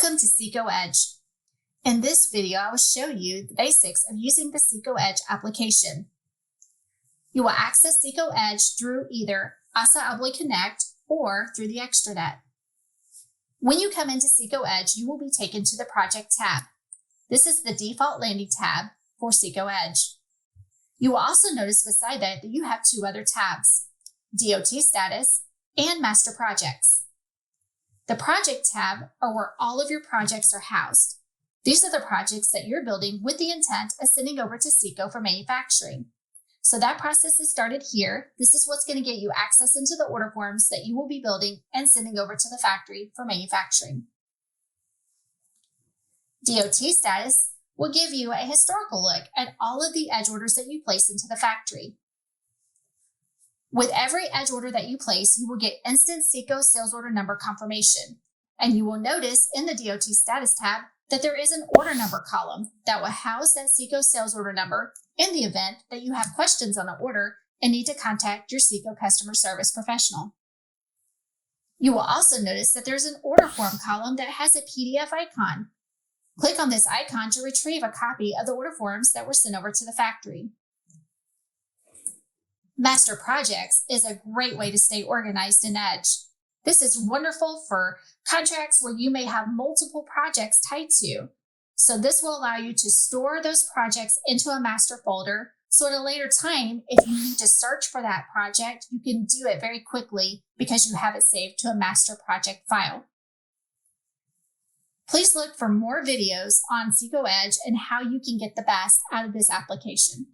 Welcome to Seco Edge. In this video, I will show you the basics of using the Seco Edge application. You will access Seco Edge through either ASA Abloy Connect or through the extranet. When you come into Seco Edge, you will be taken to the Project tab. This is the default landing tab for Seco Edge. You will also notice beside that you have two other tabs, DOT Status and Master Projects. The Project tab are where all of your projects are housed. These are the projects that you're building with the intent of sending over to Seco for manufacturing. So that process is started here. This is what's going to get you access into the order forms that you will be building and sending over to the factory for manufacturing. DOT Status will give you a historical look at all of the edge orders that you place into the factory. With every edge order that you place, you will get instant Seco sales order number confirmation. And you will notice in the DOT Status tab that there is an order number column that will house that Seco sales order number in the event that you have questions on an order and need to contact your Seco customer service professional. You will also notice that there's an order form column that has a PDF icon. Click on this icon to retrieve a copy of the order forms that were sent over to the factory. Master Projects is a great way to stay organized in Edge. This is wonderful for contracts where you may have multiple projects tied to. So this will allow you to store those projects into a master folder. So at a later time, if you need to search for that project, you can do it very quickly because you have it saved to a master project file. Please look for more videos on Seco Edge and how you can get the best out of this application.